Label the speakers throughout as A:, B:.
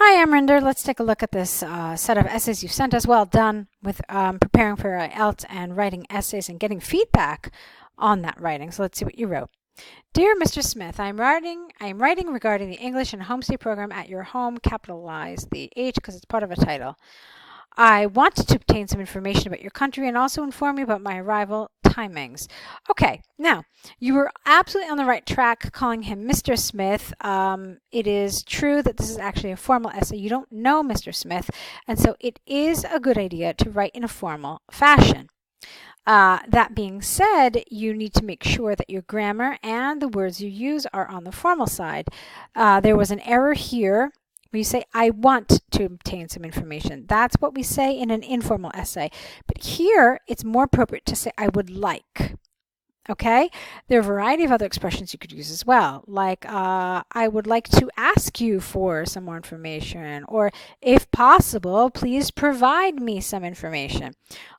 A: Hi, Amrinder. Let's take a look at this set of essays you've sent us. Well done with preparing for IELTS and writing essays and getting feedback on that writing. So let's see what you wrote. Dear Mr. Smith, I am writing regarding the English and Homestay program at your home. Capitalize the H because it's part of a title. I wanted to obtain some information about your country and also inform you about my arrival timings. Okay, now you were absolutely on the right track calling him Mr. Smith. It is true that this is actually a formal essay. You don't know Mr. Smith, and so it is a good idea to write in a formal fashion. That being said, you need to make sure that your grammar and the words you use are on the formal side. There was an error here. You say, I want to obtain some information. That's what we say in an informal essay. But here, it's more appropriate to say, I would like. Okay? There are a variety of other expressions you could use as well, like I would like to ask you for some more information, or if possible, please provide me some information.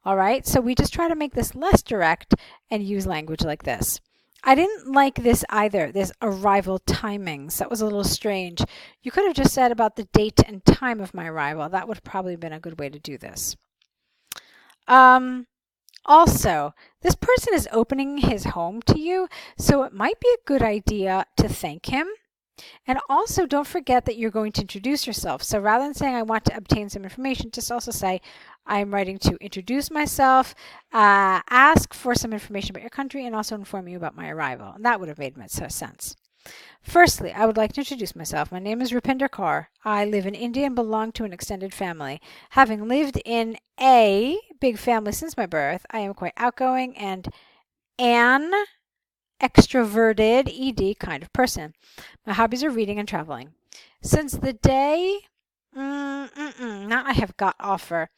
A: All right? So we just try to make this less direct and use language like this. I didn't like this either, this arrival timings. That was a little strange. You could have just said about the date and time of my arrival. That would have probably been a good way to do this. Also, this person is opening his home to you, so it might be a good idea to thank him. And also, don't forget that you're going to introduce yourself. So rather than saying, I want to obtain some information, just also say, I'm writing to introduce myself, ask for some information about your country, and also inform you about my arrival. And that would have made sense. Firstly, I would like to introduce myself. My name is Rupinder Kaur. I live in India and belong to an extended family. Having lived in a big family since my birth, I am quite outgoing and an extroverted, ED kind of person. My hobbies are reading and traveling. Since the day, not I have got offer.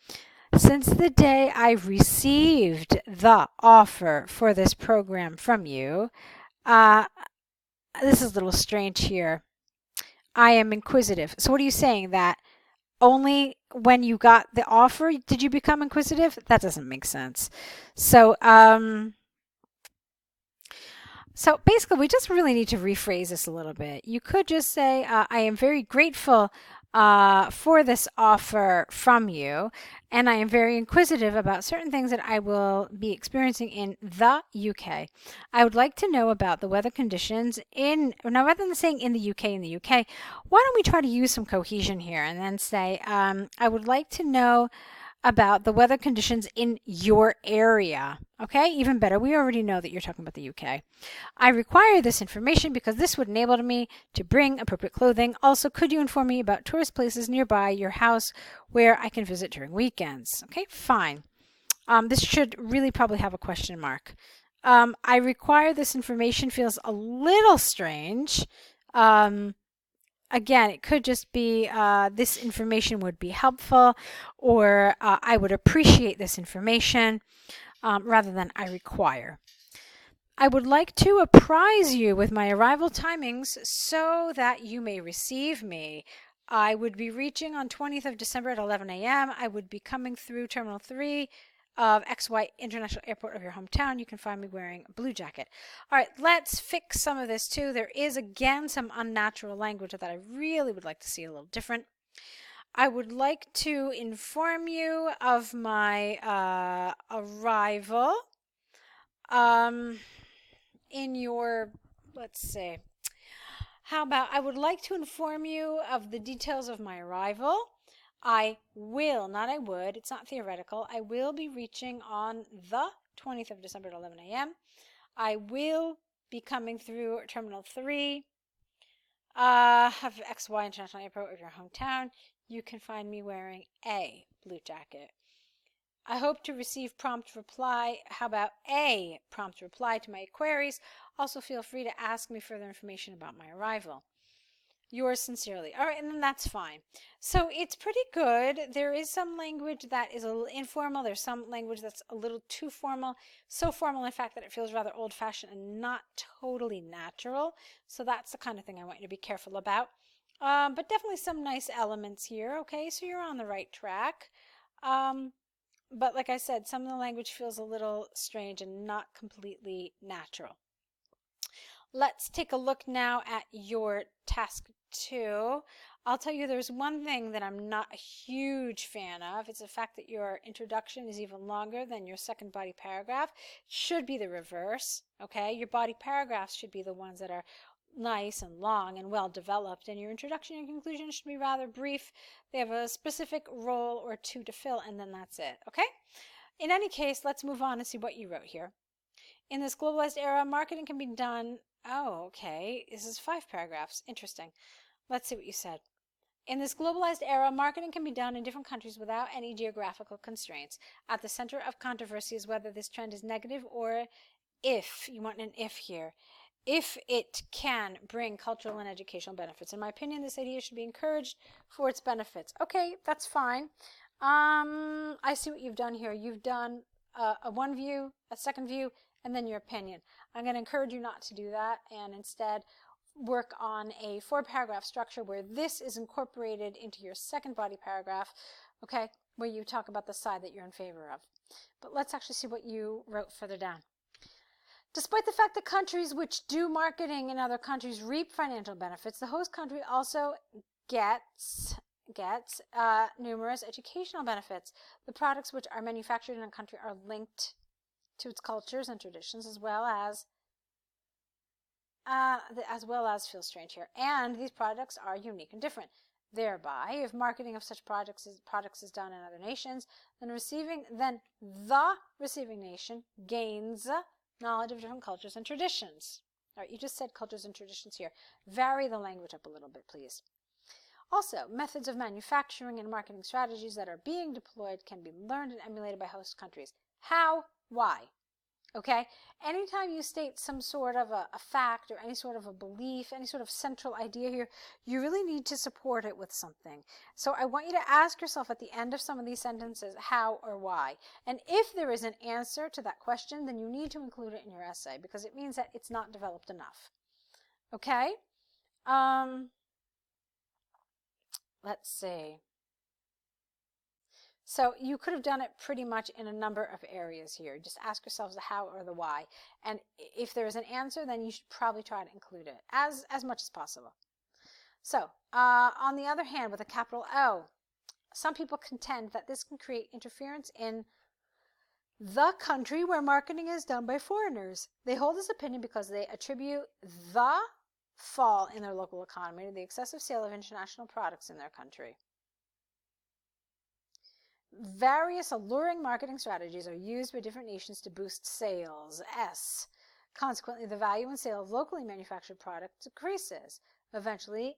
A: Since the day I received the offer for this program from you, this is a little strange here. I am inquisitive. So what are you saying? That only when you got the offer did you become inquisitive? That doesn't make sense. So basically, we just really need to rephrase this a little bit. You could just say, I am very grateful for this offer from you, and I am very inquisitive about certain things that I will be experiencing in the UK. I would like to know about the weather conditions now rather than saying in the UK, why don't we try to use some cohesion here and then say, I would like to know about the weather conditions in your area. Okay, even better. We already know that you're talking about the UK. I require this information because this would enable me to bring appropriate clothing. Also, could you inform me about tourist places nearby your house where I can visit during weekends? Okay, fine. This should really probably have a question mark. I require this information feels a little strange. Again, it could just be this information would be helpful, or I would appreciate this information, rather than I require. I would like to apprise you with my arrival timings so that you may receive me. I would be reaching on 20th of December at 11 a.m. I would be coming through Terminal 3 of XY International Airport of your hometown. You can find me wearing a blue jacket. All right, let's fix some of this too. There is, again, some unnatural language that I really would like to see a little different. I would like to inform you of my arrival in your, let's see, how about I would like to inform you of the details of my arrival. I will, not I would, it's not theoretical, I will be reaching on the 20th of December at 11 a.m. I will be coming through Terminal 3 of XY International Airport of your hometown. You can find me wearing a blue jacket. I hope to receive prompt reply. How about a prompt reply to my queries? Also feel free to ask me further information about my arrival. Yours sincerely. All right, and then that's fine. So it's pretty good. There is some language that is a little informal. There's some language that's a little too formal. So formal, in fact, that it feels rather old-fashioned and not totally natural. So that's the kind of thing I want you to be careful about. But definitely some nice elements here. Okay, so you're on the right track. But like I said, some of the language feels a little strange and not completely natural. Let's take a look now at your task 2. I'll tell you there's one thing that I'm not a huge fan of. It's the fact that your introduction is even longer than your second body paragraph. It should be the reverse, okay? Your body paragraphs should be the ones that are nice and long and well developed, and your introduction and conclusion should be rather brief. They have a specific role or two to fill, and then that's it, okay? In any case, let's move on and see what you wrote here. In this globalized era, marketing can be done. Oh, okay. This is 5 paragraphs. Interesting. Let's see what you said. In this globalized era, marketing can be done in different countries without any geographical constraints. At the center of controversy is whether this trend is negative or if, you want an if here, if it can bring cultural and educational benefits. In my opinion, this idea should be encouraged for its benefits. Okay, that's fine. I see what you've done here. You've done a one view, a second view, and then your opinion. I'm going to encourage you not to do that and instead work on a 4-paragraph structure where this is incorporated into your second body paragraph, okay, where you talk about the side that you're in favor of. But let's actually see what you wrote further down. Despite the fact that countries which do marketing in other countries reap financial benefits, the host country also gets numerous educational benefits. The products which are manufactured in a country are linked to its cultures and traditions as well as feel strange here. And these products are unique and different. Thereby, if marketing of such products is done in other nations, then the receiving nation gains knowledge of different cultures and traditions. All right, you just said cultures and traditions here. Vary the language up a little bit, please. Also, methods of manufacturing and marketing strategies that are being deployed can be learned and emulated by host countries. How? Why? Okay? Anytime you state some sort of a fact or any sort of a belief, any sort of central idea here, you really need to support it with something. So I want you to ask yourself at the end of some of these sentences, how or why. And if there is an answer to that question, then you need to include it in your essay because it means that it's not developed enough. Okay? Let's see. So you could have done it pretty much in a number of areas here. Just ask yourselves the how or the why. And if there is an answer, then you should probably try to include it as much as possible. So on the other hand, with a capital O, some people contend that this can create interference in the country where marketing is done by foreigners. They hold this opinion because they attribute the fall in their local economy to the excessive sale of international products in their country. Various alluring marketing strategies are used by different nations to boost sales. S. Consequently, the value and sale of locally manufactured products decreases. Eventually,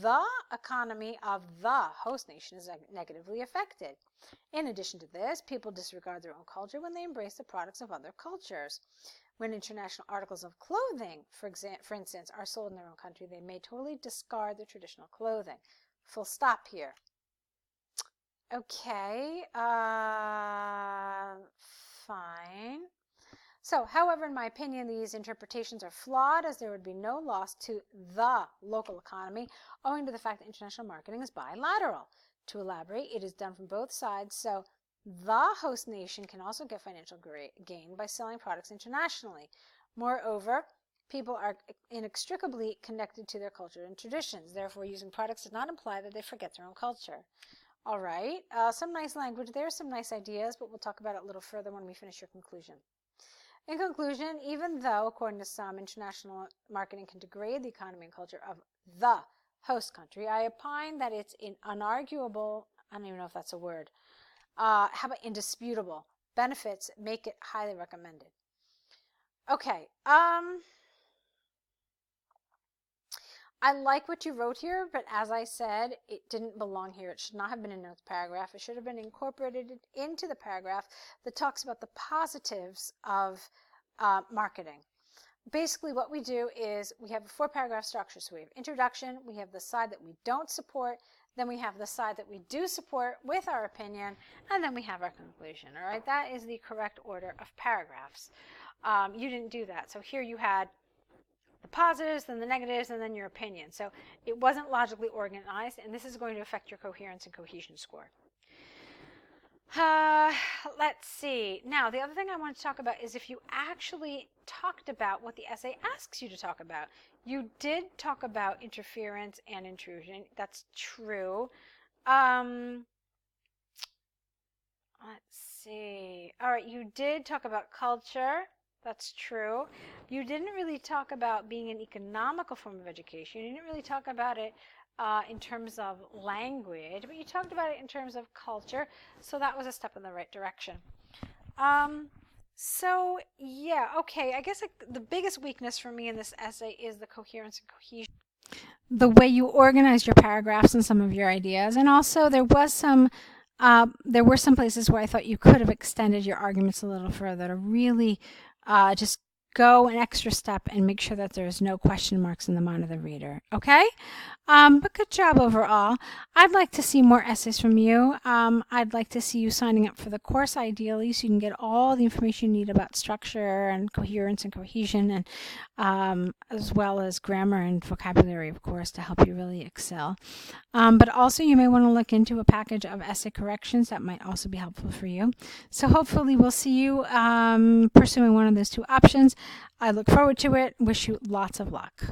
A: the economy of the host nation is negatively affected. In addition to this, people disregard their own culture when they embrace the products of other cultures. When international articles of clothing, for instance, are sold in their own country, they may totally discard their traditional clothing. Full stop here. Okay, fine. So, however, in my opinion, these interpretations are flawed as there would be no loss to the local economy owing to the fact that international marketing is bilateral. To elaborate, it is done from both sides, so the host nation can also get financial gain by selling products internationally. Moreover, people are inextricably connected to their culture and traditions. Therefore, using products does not imply that they forget their own culture. All right, some nice language there, some nice ideas, but we'll talk about it a little further when we finish your conclusion. In conclusion, even though, according to some, international marketing can degrade the economy and culture of the host country, I opine that it's unarguable, I don't even know if that's a word, how about indisputable benefits make it highly recommended. Okay, I like what you wrote here, but as I said, it didn't belong here. It should not have been in notes paragraph. It should have been incorporated into the paragraph that talks about the positives of marketing. Basically, what we do is we have a 4-paragraph structure. So we have introduction, we have the side that we don't support, then we have the side that we do support with our opinion, and then we have our conclusion. All right, that is the correct order of paragraphs. You didn't do that. So here you had the positives, then the negatives, and then your opinion. So it wasn't logically organized, and this is going to affect your coherence and cohesion score. Let's see. Now, the other thing I want to talk about is if you actually talked about what the essay asks you to talk about. You did talk about interference and intrusion. That's true. Let's see. All right, you did talk about culture. That's true. You didn't really talk about being an economical form of education. You didn't really talk about it in terms of language, but you talked about it in terms of culture. So that was a step in the right direction. So yeah, okay. I guess the biggest weakness for me in this essay is the coherence and cohesion. The way you organize your paragraphs and some of your ideas, and also there were some places where I thought you could have extended your arguments a little further to really just go an extra step and make sure that there's no question marks in the mind of the reader. Okay? But good job overall. I'd like to see more essays from you. I'd like to see you signing up for the course ideally so you can get all the information you need about structure and coherence and cohesion, and as well as grammar and vocabulary, of course, to help you really excel. But also you may want to look into a package of essay corrections that might also be helpful for you. So hopefully we'll see you pursuing one of those two options. I look forward to it. Wish you lots of luck.